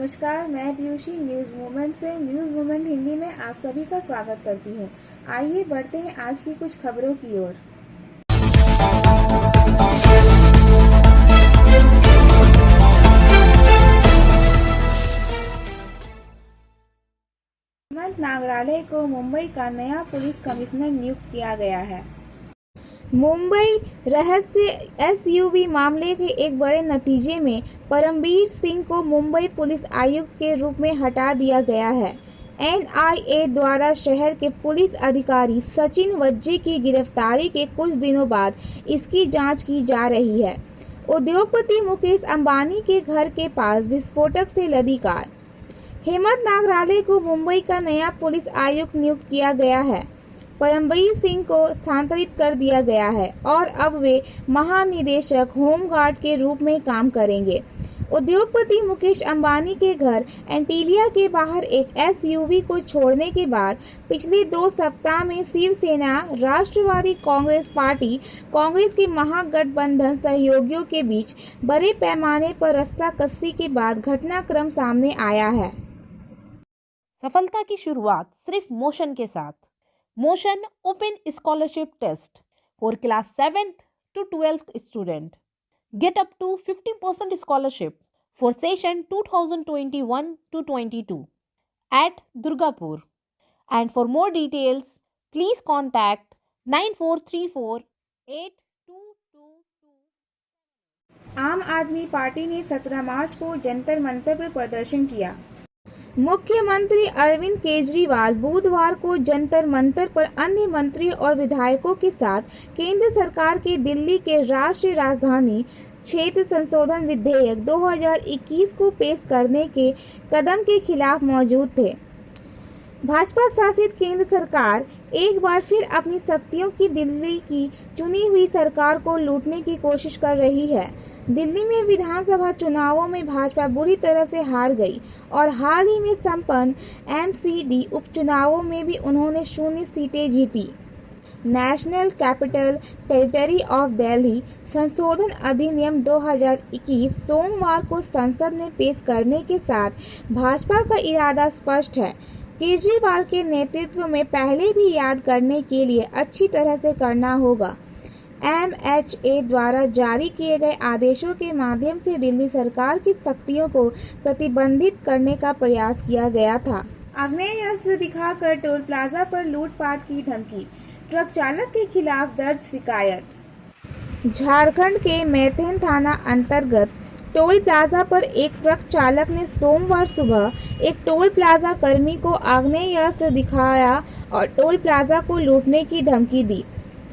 नमस्कार, मैं Piyushji news movement से न्यूज़ मूवमेंट हिंदी में आप सभी का स्वागत करती हूँ। आइए बढ़ते हैं आज की कुछ खबरों की ओर। हेमंत नागराले को मुंबई का नया पुलिस कमिश्नर नियुक्त किया गया है। मुंबई रहस्य एसयूवी मामले के एक बड़े नतीजे में परमबीर सिंह को मुंबई पुलिस आयुक्त के रूप में हटा दिया गया है। एनआईए द्वारा शहर के पुलिस अधिकारी सचिन वज्जे की गिरफ्तारी के कुछ दिनों बाद इसकी जांच की जा रही है। उद्योगपति मुकेश अंबानी के घर के पास विस्फोटक से लदी कार। हेमंत नागराले को मुंबई का नया पुलिस आयुक्त नियुक्त किया गया है। परमबीर सिंह को स्थानांतरित कर दिया गया है और अब वे महानिदेशक होमगार्ड के रूप में काम करेंगे। उद्योगपति मुकेश अंबानी के घर एंटीलिया के बाहर एक एसयूवी को छोड़ने के बाद पिछले 2 सप्ताह में शिवसेना, राष्ट्रवादी कांग्रेस पार्टी, कांग्रेस के महागठबंधन सहयोगियों के बीच बड़े पैमाने पर रस्साकसी के बाद घटनाक्रम सामने आया है। सफलता की शुरुआत सिर्फ मोशन के साथ। Motion open scholarship test for class 7th to 12th student. Get up to 50% scholarship for session 2021 to 22 at Durgapur. And for more details, please contact 94348222। आम आदमी पार्टी ने 17 मार्च को जंतर मंतर पर प्रदर्शन किया। मुख्यमंत्री अरविंद केजरीवाल बुधवार को जंतर मंतर पर अन्य मंत्रियों और विधायकों के साथ केंद्र सरकार के दिल्ली के राष्ट्रीय राजधानी क्षेत्र संशोधन विधेयक 2021 को पेश करने के कदम के खिलाफ मौजूद थे। भाजपा शासित केंद्र सरकार एक बार फिर अपनी शक्तियों की दिल्ली की चुनी हुई सरकार को लूटने की कोशिश कर रही है। दिल्ली में विधानसभा चुनावों में भाजपा बुरी तरह से हार गई और हाल ही में संपन्न एमसीडी उपचुनावों में भी उन्होंने 0 सीटें जीती। National capital territory of Delhi संशोधन अधिनियम 2021 सोमवार को संसद में पेश करने के साथ भाजपा का इरादा स्पष्ट है। केजरीवाल के नेतृत्व में पहले भी याद करने के लिए अच्छी तरह से करना होगा। एमएचए द्वारा जारी किए गए आदेशों के माध्यम से दिल्ली सरकार की शक्तियों को प्रतिबंधित करने का प्रयास किया गया था। आग्नेयास्त्र दिखाकर टोल प्लाजा पर लूटपाट की धमकी, ट्रक चालक के खिलाफ दर्ज शिकायत। झारखंड के मैथन थाना अंतर्गत टोल प्लाजा पर एक ट्रक चालक ने सोमवार सुबह एक टोल प्लाजा कर्मी को आग्नेयास्त्र दिखाया और टोल प्लाजा को लूटने की धमकी दी।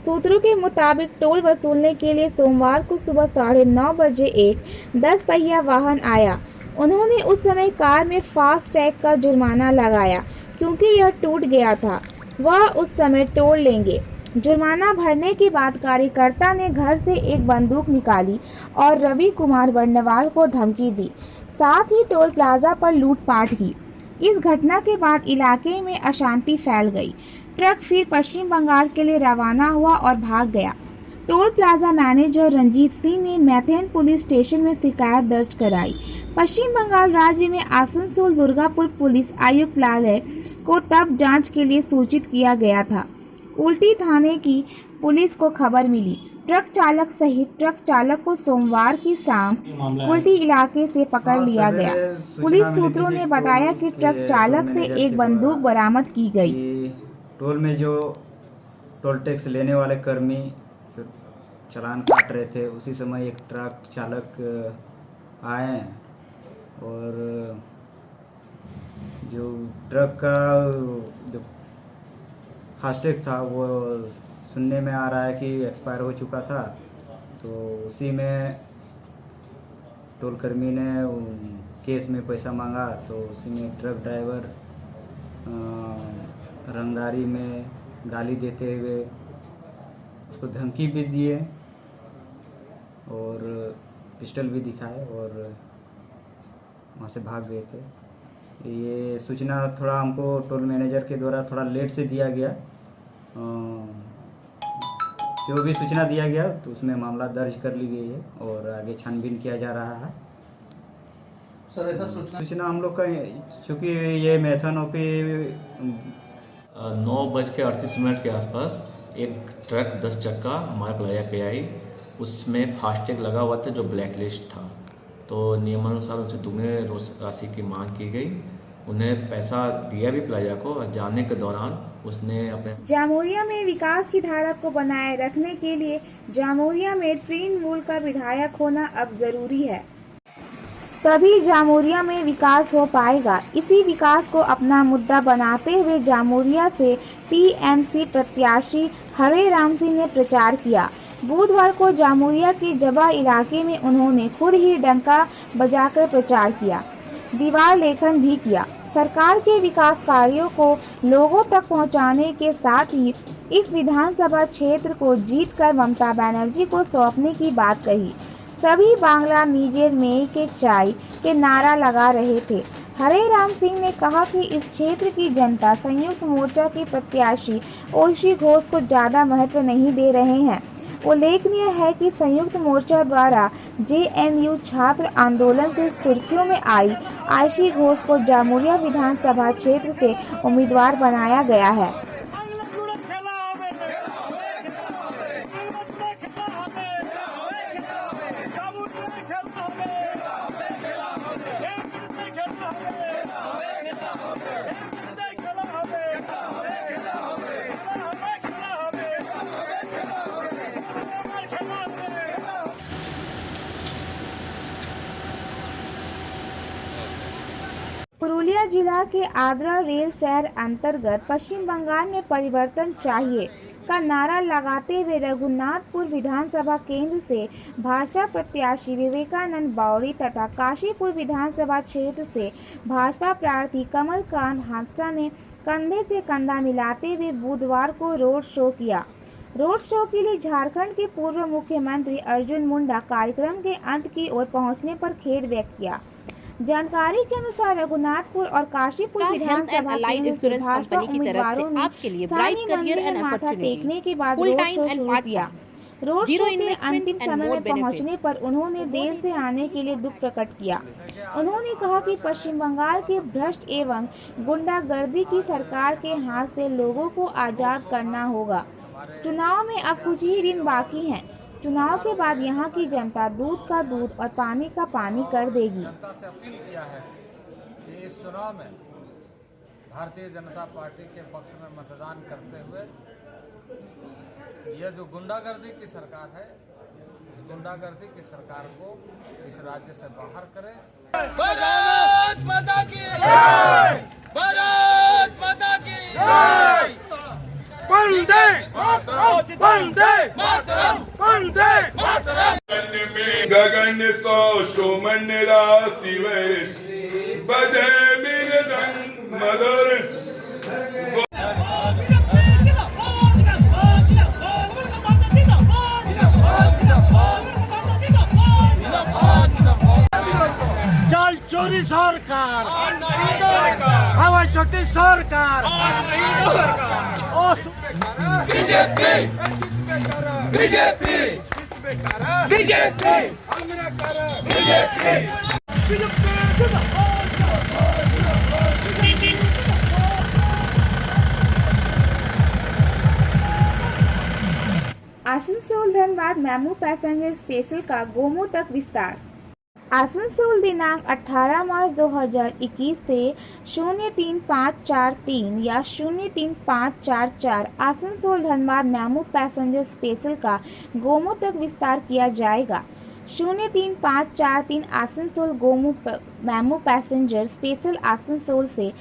सूत्रों के मुताबिक टोल वसूलने के लिए सोमवार को सुबह 9:30 बजे एक 10 पहिया वाहन आया। उन्होंने उस समय कार में फास्ट टैग का जुर्माना लगाया क्योंकि यह टूट गया था। वह उस समय टोल लेंगे। जुर्माना भरने के बाद कार्यकर्ता ने घर से एक बंदूक निकाली और रवि कुमार बर्नवाल को धमकी दी, साथ ही टोल प्लाजा पर लूटपाट की। इस घटना के बाद इलाके में अशांति फैल गई। ट्रक फिर पश्चिम बंगाल के लिए रवाना हुआ और भाग गया। Toll plaza manager Ranjit Singh ने मैथन पुलिस स्टेशन में शिकायत दर्ज कराई। पश्चिम बंगाल राज्य में आसनसोल दुर्गापुर पुलिस आयुक्तालय को तब जांच के लिए सूचित किया गया था। उल्टी थाने की पुलिस को खबर मिली। ट्रक चालक सहित ट्रक चालक को सोमवार की शाम कुल्टी इलाके से पकड़ लिया गया। पुलिस सूत्रों ने बताया कि ट्रक चालक से एक बंदूक बरामद की गई। टोल में जो टोल टैक्स लेने वाले कर्मी चालान काट रहे थे, उसी समय एक ट्रक चालक आए और जो ट्रक का जो फास्टैग था वो सुनने में आ रहा है कि एक्सपायर हो चुका था, तो उसी में टोल कर्मी ने केस में पैसा मांगा, तो उसी में ट्रक ड्राइवर रंगदारी में गाली देते हुए उसको धमकी भी दिए और पिस्टल भी दिखाए और वहाँ से भाग गए थे। ये सूचना थोड़ा हमको टोल मैनेजर के द्वारा थोड़ा लेट से दिया गया। जो भी सूचना दिया गया तो उसमें मामला दर्ज कर ली गई है और आगे छानबीन किया जा रहा है। सर ऐसा सूचना हम लोग का, चूँकि ये मैथनोपी 9:38 के आसपास एक ट्रक 10 चक्का हमारे प्लाजा पे आई। उसमें फास्टैग लगा हुआ था जो ब्लैक लिस्ट था, तो नियमानुसार उनसे दुगने राशि की मांग की गई। उन्हें पैसा दिया भी प्लाजा को, और जाने के दौरान उसने अपने जामुरिया में विकास की धारा को बनाए रखने के लिए जामुरिया में तृणमूल का विधायक होना अब जरूरी है, तभी जामुरिया में विकास हो पाएगा। इसी विकास को अपना मुद्दा बनाते हुए जामुरिया से टीएमसी प्रत्याशी हरे राम सिंह ने प्रचार किया। बुधवार को जामुरिया के जबा इलाके में उन्होंने खुद ही डंका बजाकर प्रचार किया, दीवार लेखन भी किया। सरकार के विकास कार्यों को लोगों तक पहुंचाने के साथ ही इस विधानसभा क्षेत्र को जीतकर ममता बनर्जी को सौंपने की बात कही। सभी बांग्ला निजेर में के चाय के नारा लगा रहे थे। हरे राम सिंह ने कहा कि इस क्षेत्र की जनता संयुक्त मोर्चा के प्रत्याशी ঐশী घोष को ज़्यादा महत्व नहीं दे रहे हैं। उल्लेखनीय है कि संयुक्त मोर्चा द्वारा जेएनयू छात्र आंदोलन से सुर्खियों में आई ঐশী घोष को जामुरिया विधानसभा क्षेत्र से उम्मीदवार बनाया गया है। पुरुलिया जिला के आद्रा रेल शहर अंतर्गत पश्चिम बंगाल में परिवर्तन चाहिए का नारा लगाते हुए रघुनाथपुर विधानसभा केंद्र से भाजपा प्रत्याशी विवेकानंद बावरी तथा काशीपुर विधानसभा क्षेत्र से भाजपा प्रार्थी कमलकांत हादसा ने कंधे से कंधा मिलाते हुए बुधवार को रोड शो किया। रोड शो के लिए झारखंड के पूर्व मुख्यमंत्री अर्जुन मुंडा कार्यक्रम के अंत की ओर पहुंचने पर खेद व्यक्त किया। जानकारी के अनुसार रघुनाथपुर और काशीपुर विधानसभा केंद्र से भाजपा उम्मीदवारों ने स्थानीय मंदिर में माथा टेकने के बाद रोड शो शुरू किया। रोड शो के अंतिम समय में पहुंचने पर उन्होंने देर से आने के लिए दुख प्रकट किया। उन्होंने कहा कि पश्चिम बंगाल के भ्रष्ट एवं गुंडागर्दी की सरकार के हाथ से लोगों को आजाद करना होगा। चुनाव में अब कुछ ही दिन बाकी हैं। चुनाव के बाद यहाँ की जनता दूध का दूध और पानी का पानी कर देगी। जनता से अपील किया है कि इस चुनाव में भारतीय जनता पार्टी के पक्ष में मतदान करते हुए यह जो गुंडागर्दी की सरकार है, इस गुंडागर्दी की सरकार को इस राज्य से बाहर करें। भारत माता की जय! भारत माता की जय! वंदे मातरम! वंदे मातरम! वंदे मातरम! गगन सो सुमन राशि वर्ष बजे मृदंग मधुर। चाल चोरी सरकार, हवा चोटी सरकार, BJP BJP BJP Asansol Dhanbad MEMU passenger special का गोमो तक विस्तार। आसनसोल दिनांक 18 मार्च 2021 से 03543 या 03544 Asansol Dhanbad MEMU passenger special का गोमो तक विस्तार किया जाएगा। 03543 Asansol Gomoh MEMU passenger special Asansol से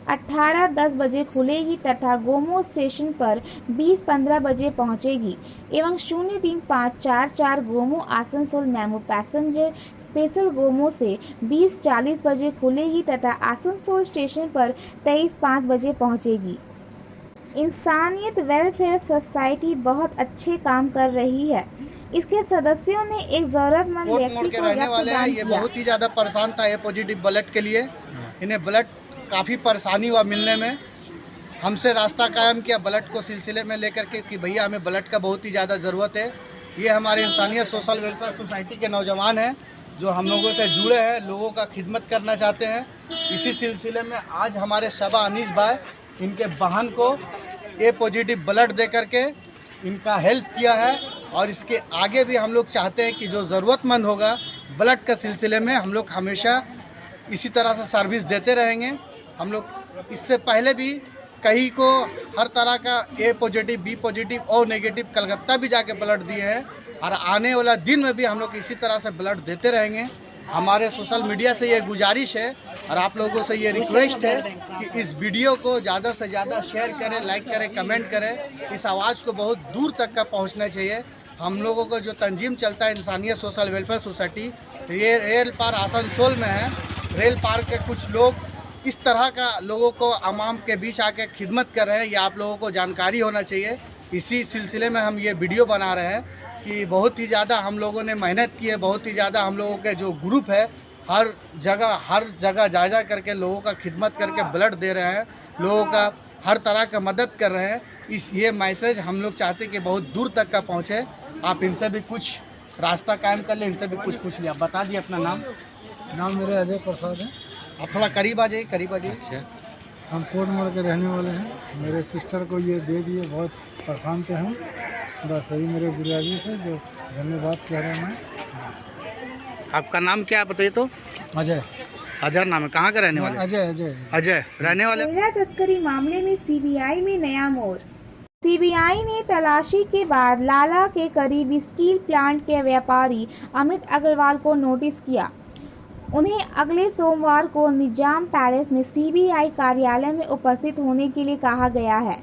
18:10 बजे खुलेगी तथा गोमो स्टेशन पर 20:15 बजे पहुंचेगी एवं 03544 Gomoh Asansol MEMU passenger special Gomoh से 20:40 बजे खुलेगी तथा आसनसोल स्टेशन पर 23:05 बजे पहुंचेगी। इंसानियत वेलफेयर सोसाइटी बहुत अच्छे काम कर रही है। इसके सदस्यों ने एक जरूरतमंद व्यक्ति को रक्तदान किया। बहुत ही ज़्यादा परेशान था ये पॉजिटिव ब्लड के लिए। इन्हें ब्लड काफ़ी परेशानी हुआ मिलने में। हमसे रास्ता कायम किया ब्लड को सिलसिले में लेकर के कि भैया हमें ब्लड का बहुत ही ज़्यादा ज़रूरत है। ये हमारे इंसानियत सोशल वेलफेयर सोसाइटी के नौजवान हैं जो हम लोगों से जुड़े हैं, लोगों का खिदमत करना चाहते हैं। इसी सिलसिले में आज हमारे शबा अनीस भाई इनके बहन को ए पॉजिटिव ब्लड दे करके इनका हेल्प किया है, और इसके आगे भी हम लोग चाहते हैं कि जो ज़रूरतमंद होगा ब्लड के सिलसिले में हम लोग हमेशा इसी तरह से सर्विस देते रहेंगे। हम लोग इससे पहले भी कहीं को हर तरह का ए पॉजिटिव, बी पॉजिटिव और नेगेटिव कलकत्ता भी जाके ब्लड दिए हैं, और आने वाला दिन में भी हम लोग इसी तरह से ब्लड देते रहेंगे। हमारे सोशल मीडिया से ये गुजारिश है और आप लोगों से ये रिक्वेस्ट है कि इस वीडियो को ज़्यादा से ज़्यादा शेयर करें, लाइक करें, कमेंट करें। इस आवाज़ को बहुत दूर तक का पहुंचना चाहिए। हम लोगों को जो तंजीम चलता है इंसानियत सोशल वेलफेयर सोसाइटी, ये रेल पार आसनसोल में है। रेल पार के कुछ लोग इस तरह का लोगों को आवाम के बीच आके खिदमत कर रहे हैं, ये आप लोगों को जानकारी होना चाहिए। इसी सिलसिले में हम ये वीडियो बना रहे हैं कि बहुत ही ज़्यादा हम लोगों ने मेहनत की है, बहुत ही ज़्यादा हम लोगों के जो ग्रुप है हर जगह जा करके लोगों का खिदमत करके ब्लड दे रहे हैं, लोगों का हर तरह का मदद कर रहे हैं। ये मैसेज हम लोग चाहते कि बहुत दूर तक का पहुँचे। आप इनसे भी कुछ रास्ता कायम कर ले, इनसे भी कुछ पूछ लिया। बता दिए अपना नाम। नाम मेरा अजय प्रसाद है। आप थोड़ा करीब आ जाइए, करीब आ जाइए। अच्छा, हम कोट मोड़ के रहने वाले हैं। मेरे सिस्टर को ये दे दिए, बहुत परेशान थे हम। बस यही मेरे गुरुजी से जो धन्यवाद कह रहे हैं। आपका नाम क्या है बताइए तो? अजय। अजय नाम है, कहाँ का रहने वाले? अजय अजय अजय रहने वाले। कोयला तस्करी मामले में सीबीआई में नया मोड़। सीबीआई ने तलाशी के बाद लाला के करीबी स्टील प्लांट के व्यापारी अमित अग्रवाल को नोटिस किया। उन्हें अगले सोमवार को निजाम पैलेस में सीबीआई कार्यालय में उपस्थित होने के लिए कहा गया है।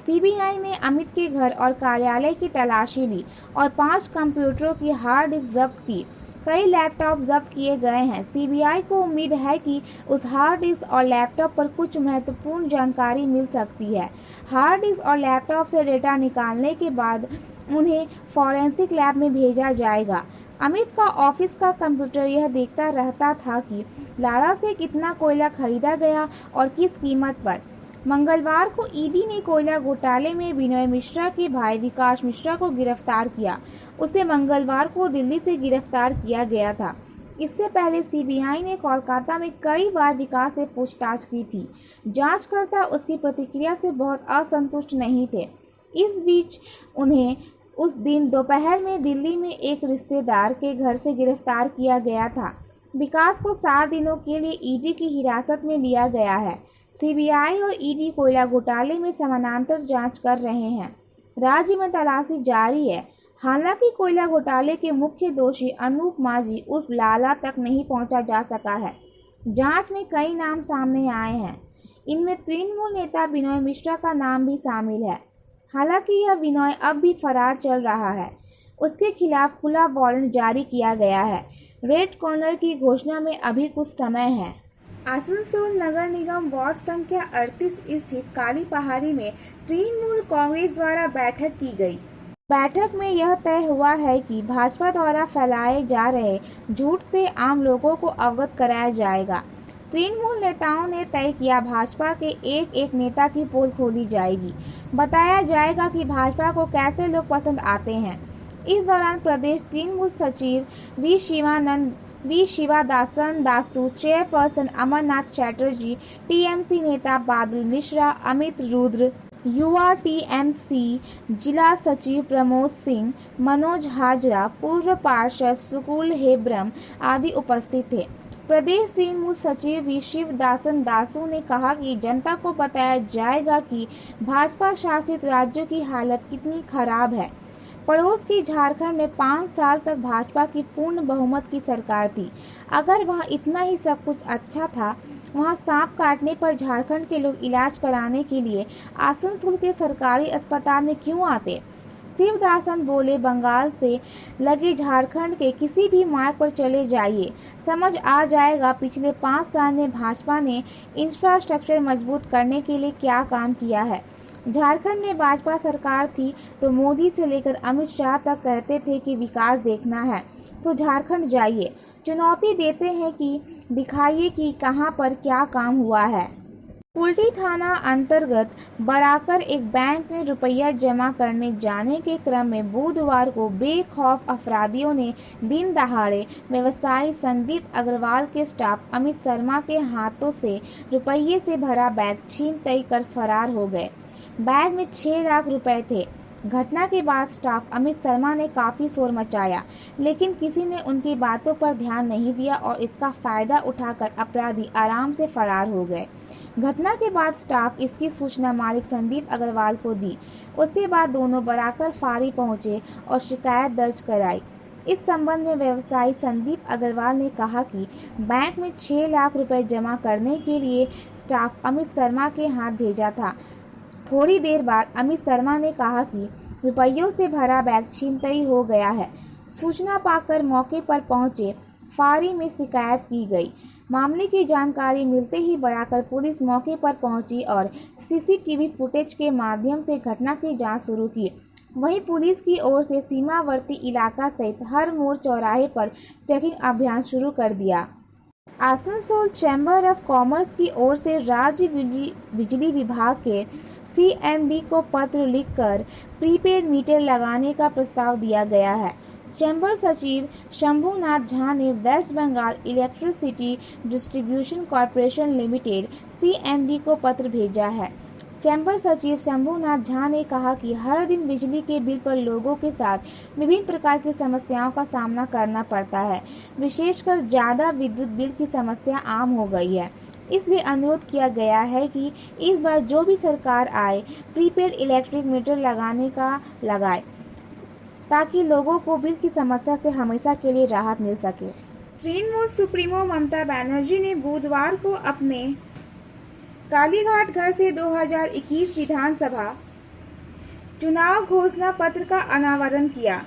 सीबीआई ने अमित के घर और कार्यालय की तलाशी ली और 5 कंप्यूटरों की हार्ड डिस्क जब्त की। कई लैपटॉप जब्त किए गए हैं। सीबीआई को उम्मीद है कि उस हार्ड डिस्क और लैपटॉप पर कुछ महत्वपूर्ण जानकारी मिल सकती है। हार्ड डिस्क और लैपटॉप से डेटा निकालने के बाद उन्हें फॉरेंसिक लैब में भेजा जाएगा। अमित का ऑफिस का कंप्यूटर यह देखता रहता था कि लाला से कितना कोयला खरीदा गया और किस कीमत पर। मंगलवार को ईडी ने कोयला घोटाले में विनय मिश्रा के भाई विकास मिश्रा को गिरफ्तार किया। उसे मंगलवार को दिल्ली से गिरफ्तार किया गया था। इससे पहले सीबीआई ने कोलकाता में कई बार विकास से पूछताछ की थी। जांचकर्ता उसकी प्रतिक्रिया से बहुत असंतुष्ट नहीं थे। इस बीच उन्हें उस दिन दोपहर में दिल्ली में एक रिश्तेदार के घर से गिरफ्तार किया गया था। विकास को 7 दिनों के लिए ईडी की हिरासत में लिया गया है। सीबीआई और ईडी कोयला घोटाले में समानांतर जांच कर रहे हैं। राज्य में तलाशी जारी है। हालांकि कोयला घोटाले के मुख्य दोषी अनूप माझी उर्फ लाला तक नहीं पहुंचा जा सका है। जांच में कई नाम सामने आए हैं। इनमें तृणमूल नेता विनय मिश्रा का नाम भी शामिल है। हालांकि यह विनय अब भी फरार चल रहा है। उसके खिलाफ खुला वारंट जारी किया गया है। रेड कॉर्नर की घोषणा में अभी कुछ समय है। आसनसोल नगर निगम वार्ड संख्या 38 स्थित काली पहाड़ी में तृणमूल कांग्रेस द्वारा बैठक की गई। बैठक में यह तय हुआ है कि भाजपा द्वारा फैलाए जा रहे झूठ से आम लोगों को अवगत कराया जाएगा। तृणमूल नेताओं ने तय किया भाजपा के एक नेता की पोल खोली जाएगी। बताया जाएगा कि भाजपा को कैसे लोग पसंद आते हैं। इस दौरान प्रदेश तृणमूल सचिव V Sivadasan Dasu, chairperson Amarnath Chatterjee, TMC नेता बादल मिश्रा, अमित रुद्र, युवा टीएमसी जिला सचिव प्रमोद सिंह, मनोज हाजरा, पूर्व पार्षद सुकुल हेब्रम आदि उपस्थित थे। प्रदेश तृणमूल सचिव वी शिवदासन दासू ने कहा कि जनता को बताया जाएगा कि भाजपा शासित राज्यों की हालत कितनी खराब है। पड़ोस की झारखंड में 5 साल तक भाजपा की पूर्ण बहुमत की सरकार थी। अगर वहां इतना ही सब कुछ अच्छा था, वहां सांप काटने पर झारखंड के लोग इलाज कराने के लिए आसनसोल के सरकारी अस्पताल में क्यों आते? शिवदासन बोले, बंगाल से लगे झारखंड के किसी भी मार्ग पर चले जाइए, समझ आ जाएगा पिछले 5 साल में भाजपा ने इंफ्रास्ट्रक्चर मजबूत करने के लिए क्या काम किया है। झारखंड में भाजपा सरकार थी तो मोदी से लेकर अमित शाह तक कहते थे कि विकास देखना है तो झारखंड जाइए। चुनौती देते हैं कि दिखाइए कि कहां पर क्या काम हुआ है। कुल्टी थाना अंतर्गत बराकर एक बैंक में रुपया जमा करने जाने के क्रम में बुधवार को बेखौफ अपराधियों ने दिन दहाड़े व्यवसायी संदीप अग्रवाल के स्टाफ अमित शर्मा के हाथों से रुपये से भरा बैग छीन तय कर फरार हो गए। बैग में 6 लाख रुपए थे। घटना के बाद स्टाफ अमित शर्मा ने काफ़ी शोर मचाया, लेकिन किसी ने उनकी बातों पर ध्यान नहीं दिया और इसका फ़ायदा उठाकर अपराधी आराम से फरार हो गए। घटना के बाद स्टाफ इसकी सूचना मालिक संदीप अग्रवाल को दी। उसके बाद दोनों बराकर फारी पहुंचे और शिकायत दर्ज कराई। इस संबंध में व्यवसायी संदीप अग्रवाल ने कहा कि बैंक में 6 लाख रुपए जमा करने के लिए स्टाफ अमित शर्मा के हाथ भेजा था। थोड़ी देर बाद अमित शर्मा ने कहा कि रुपयों से भरा बैग छीनतई हो गया है। सूचना पाकर मौके पर पहुंचे फारी में शिकायत की गई। मामले की जानकारी मिलते ही बराकर पुलिस मौके पर पहुंची और सीसीटीवी फुटेज के माध्यम से घटना की जांच शुरू की। वहीं पुलिस की ओर से सीमावर्ती इलाका सहित हर मोड़ चौराहे पर चेकिंग अभियान शुरू कर दिया। आसनसोल चैम्बर ऑफ कॉमर्स की ओर से राज्य बिजली विभाग के सीएमडी को पत्र लिखकर प्रीपेड मीटर लगाने का प्रस्ताव दिया गया है। चैम्बर सचिव शंभुनाथ झा ने West Bengal electricity distribution corporation limited CMD को पत्र भेजा है। चैम्बर सचिव शंभुनाथ झा ने कहा कि हर दिन बिजली के बिल पर लोगों के साथ विभिन्न प्रकार की समस्याओं का सामना करना पड़ता है। विशेषकर ज़्यादा विद्युत बिल की समस्या आम हो गई है। इसलिए अनुरोध किया गया है कि इस बार जो भी सरकार आए प्रीपेड इलेक्ट्रिक मीटर लगाने का लगाए, ताकि लोगों को बिल की समस्या से हमेशा के लिए राहत मिल सके। तृणमूल सुप्रीमो ममता बनर्जी ने बुधवार को अपने कालीघाट घर से 2021 विधानसभा चुनाव घोषणा पत्र का अनावरण किया।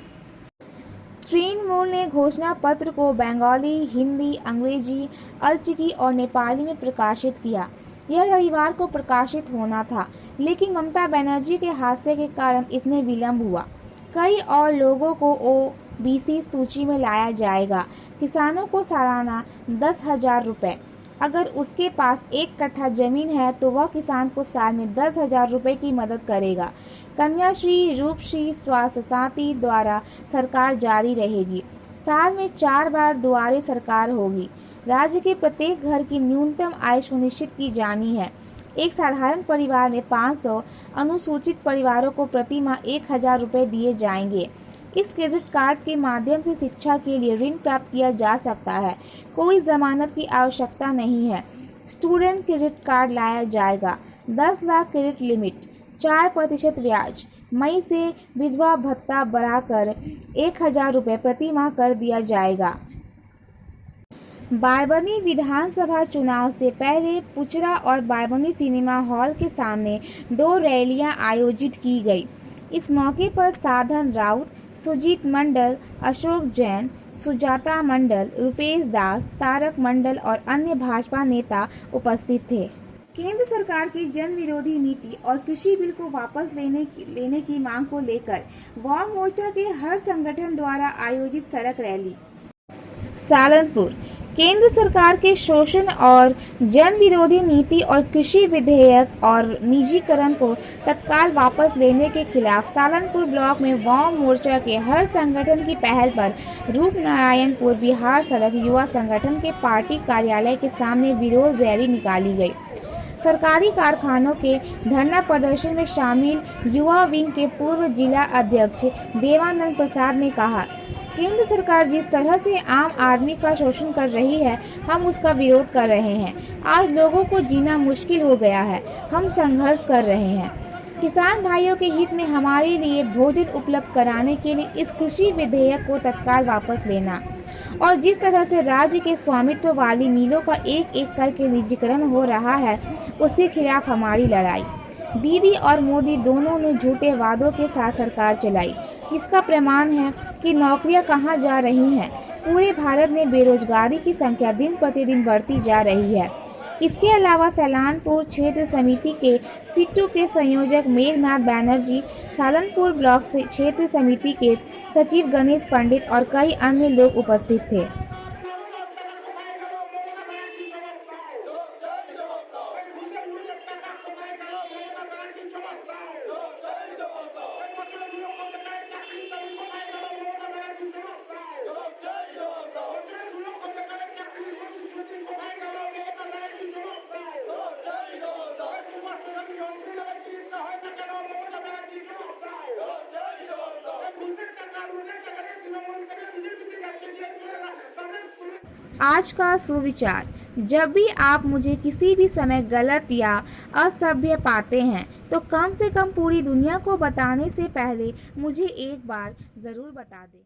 तृणमूल ने घोषणा पत्र को बंगाली, हिंदी, अंग्रेजी, अलचिकी और नेपाली में प्रकाशित किया। यह रविवार को प्रकाशित होना था, लेकिन ममता बनर्जी के हादसे के कारण इसमें विलंब हुआ। कई और लोगों को ओबीसी सूची में लाया जाएगा। किसानों को सालाना 10,000 रुपये। अगर उसके पास 1 कट्ठा जमीन है तो वह किसान को साल में 10,000 रुपये की मदद करेगा। कन्याश्री, रूपश्री, स्वास्थ्य साथी द्वारा सरकार जारी रहेगी। साल में 4 बार दुआरे सरकार होगी। राज्य के प्रत्येक घर की न्यूनतम आय सुनिश्चित की जानी है। एक साधारण परिवार में 500, अनुसूचित परिवारों को प्रति माह 1,000 रुपये दिए जाएंगे। इस क्रेडिट कार्ड के माध्यम से शिक्षा के लिए ऋण प्राप्त किया जा सकता है। कोई जमानत की आवश्यकता नहीं है। स्टूडेंट क्रेडिट कार्ड लाया जाएगा। 10 लाख क्रेडिट लिमिट, 4% ब्याज। मई से विधवा भत्ता बढ़ाकर 1,000 रुपये प्रति माह कर दिया जाएगा। बारबनी विधानसभा चुनाव से पहले पुचरा और बारबनी सिनेमा हॉल के सामने 2 रैलियां आयोजित की गई। इस मौके पर साधन राउत, सुजीत मंडल, अशोक जैन, सुजाता मंडल, रुपेश दास, तारक मंडल और अन्य भाजपा नेता उपस्थित थे। केंद्र सरकार की जन विरोधी नीति और कृषि बिल को वापस लेने की मांग को लेकर वाम मोर्चा के हर संगठन द्वारा आयोजित सड़क रैली। सालनपुर केंद्र सरकार के शोषण और जन विरोधी नीति और कृषि विधेयक और निजीकरण को तत्काल वापस लेने के खिलाफ सालनपुर ब्लॉक में वाम मोर्चा के हर संगठन की पहल पर रूपनारायणपुर बिहार सड़क युवा संगठन के पार्टी कार्यालय के सामने विरोध रैली निकाली गई। सरकारी कारखानों के धरना प्रदर्शन में शामिल युवा विंग के पूर्व जिला अध्यक्ष देवानंद प्रसाद ने कहा, केंद्र सरकार जिस तरह से आम आदमी का शोषण कर रही है, हम उसका विरोध कर रहे हैं। आज लोगों को जीना मुश्किल हो गया है। हम संघर्ष कर रहे हैं। किसान भाइयों के हित में हमारे लिए भोजन उपलब्ध कराने के लिए इस कृषि विधेयक को तत्काल वापस लेना और जिस तरह से राज्य के स्वामित्व वाली मिलों का एक एक करके निजीकरण हो रहा है, उसके खिलाफ हमारी लड़ाई। दीदी और मोदी दोनों ने झूठे वादों के साथ सरकार चलाई, जिसका प्रमाण है कि नौकरियां कहां जा रही हैं। पूरे भारत में बेरोजगारी की संख्या दिन प्रतिदिन बढ़ती जा रही है। इसके अलावा सालनपुर क्षेत्र समिति के सीटू के संयोजक मेघनाथ बैनर्जी, सालनपुर ब्लॉक क्षेत्र समिति के सचिव गणेश पंडित और कई अन्य लोग उपस्थित थे। आज का सुविचार, जब भी आप मुझे किसी भी समय गलत या असभ्य पाते हैं तो कम से कम पूरी दुनिया को बताने से पहले मुझे एक बार जरूर बता दें।